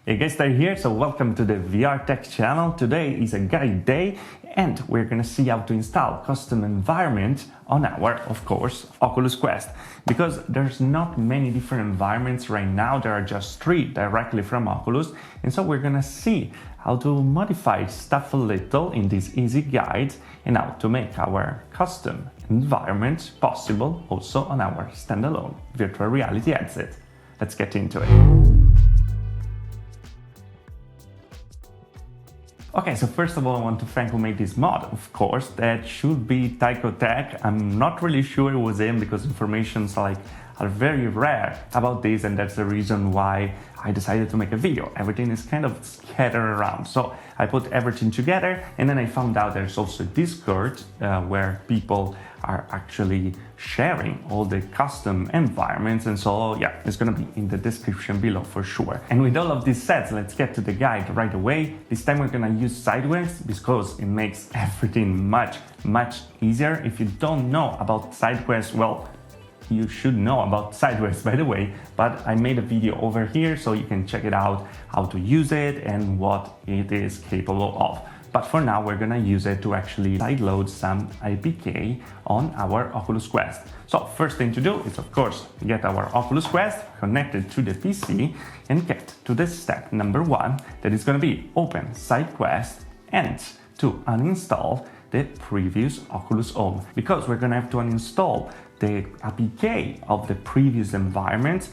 Hey guys, Ty here, so welcome to the VR Tech channel. Today is a guide day and we're gonna see how to install custom environment on our, of course, Oculus Quest. Because there's not many different environments right now, there are just 3 directly from Oculus. And so we're gonna see how to modify stuff a little in this easy guide and how to make our custom environment possible also on our standalone virtual reality headset. Let's get into it. Okay, so first of all, I want to thank who made this mod. Of course, that should be Tycho Tech. I'm not really sure it was him because informations are very rare about this, and that's the reason why I decided to make a video. Everything is kind of scattered around. So I put everything together, and then I found out there's also Discord where people are actually sharing all the custom environments. And so, yeah, it's gonna be in the description below for sure. And with all of these sets, let's get to the guide right away. This time we're gonna use Sideways because it makes everything much easier. If you don't know about Sideways, well, you should know about Sideways, by the way, but I made a video over here so you can check it out, how to use it and what it is capable of. But for now, we're gonna use it to actually sideload some APK on our Oculus Quest. So first thing to do is, of course, get our Oculus Quest connected to the PC and get to the step number 1, that is gonna be open SideQuest and to uninstall the previous Oculus Home, because we're gonna have to uninstall the APK of the previous environment.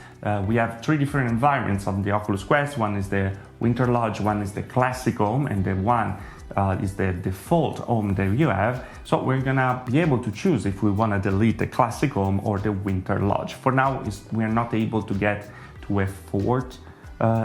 We have 3 different environments on the Oculus Quest. One is the Winter Lodge, one is the Classic Home, and the one is the default home that you have. So we're gonna be able to choose if we wanna delete the Classic Home or the Winter Lodge. For now, we're not able to get to a 4th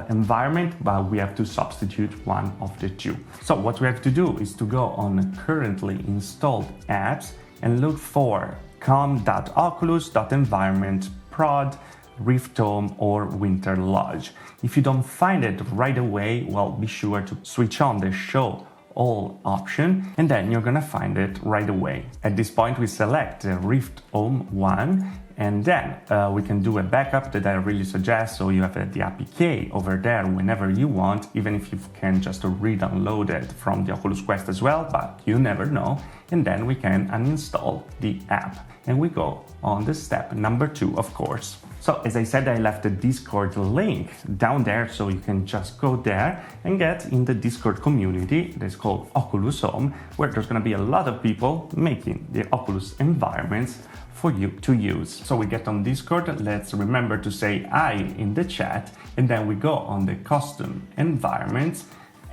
environment, but we have to substitute one of the 2. So what we have to do is to go on currently installed apps and look for com.oculus.environment prod Rift Home or Winter Lodge. If you don't find it right away, well, be sure to switch on the show all option and then you're gonna find it right away. At this point, we select the Rift Home 1 and then we can do a backup that I really suggest, so you have the APK over there whenever you want, even if you can just re-download it from the Oculus Quest as well, but you never know. And then we can uninstall the app and we go on the step number 2, of course. So as I said, I left the Discord link down there, so you can just go there and get in the Discord community that's called Oculus Home, where there's gonna be a lot of people making the Oculus environments for you to use. So we get on Discord, let's remember to say hi in the chat, and then we go on the custom environments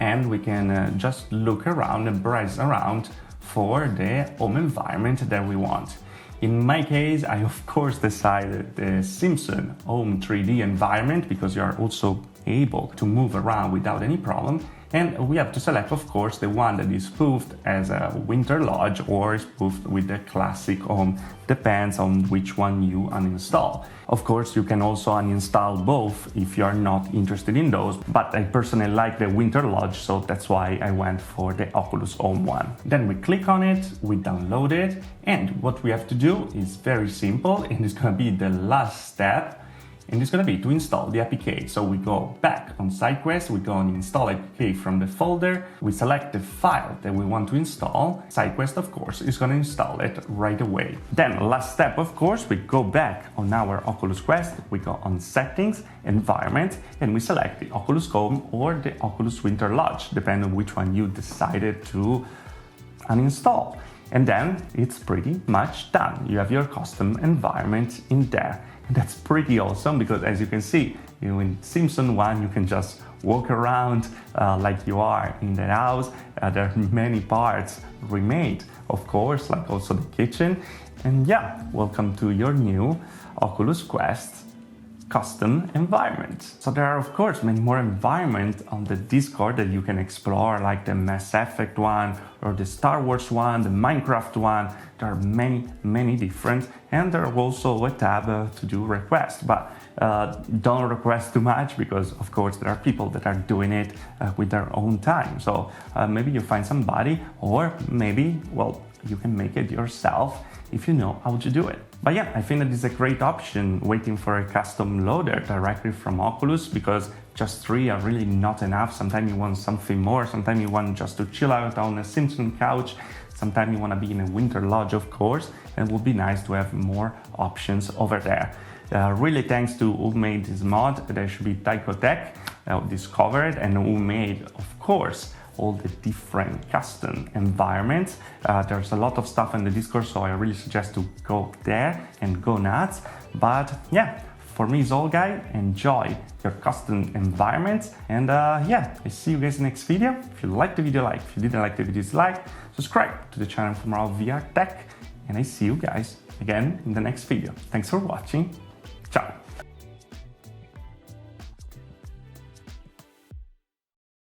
and we can just look around and browse around for the home environment that we want. In my case, I of course decided the Simpsons home 3D environment because you are also able to move around without any problem. And we have to select, of course, the one that is spoofed as a Winter Lodge or spoofed with the Classic Home. Depends on which one you uninstall. Of course, you can also uninstall both if you are not interested in those, but I personally like the Winter Lodge, so that's why I went for the Oculus Home one. Then we click on it, we download it, and what we have to do is very simple, and it's gonna be the last step. And it's going to be to install the APK. So we go back on SideQuest, we go on install APK from the folder, we select the file that we want to install. SideQuest, of course, is going to install it right away. Then last step, of course, we go back on our Oculus Quest, we go on settings, environment, and we select the Oculus Home or the Oculus Winter Lodge, depending on which one you decided to uninstall. And then it's pretty much done. You have your custom environment in there. And that's pretty awesome because, as you can see, in Simpsons 1, you can just walk around like you are in the house. There are many parts remade, of course, like also the kitchen. And yeah, welcome to your new Oculus Quest custom environment. So there are, of course, many more environments on the Discord that you can explore, like the Mass Effect one or the Star Wars one, the Minecraft one. There are many different, and there's also a tab to do requests, but don't request too much because, of course, there are people that are doing it with their own time. So maybe you find somebody, or maybe, well, you can make it yourself if you know how to do it. But yeah, I think that is a great option waiting for a custom loader directly from Oculus, because just 3 are really not enough. Sometimes you want something more, sometimes you want just to chill out on a Simpsons couch, sometimes you want to be in a winter lodge, of course, and it would be nice to have more options over there. Really thanks to who made this mod. There should be Taiko Tech, discovered, and who made, of course, all the different custom environments. There's a lot of stuff in the Discord, so I really suggest to go there and go nuts. But yeah, for me it's all, guys. Enjoy your custom environments, and yeah, I see you guys in the next video. If you liked the video, like. If you didn't like the video, dislike. Subscribe to the channel for more VR tech, and I see you guys again in the next video. Thanks for watching. Ciao.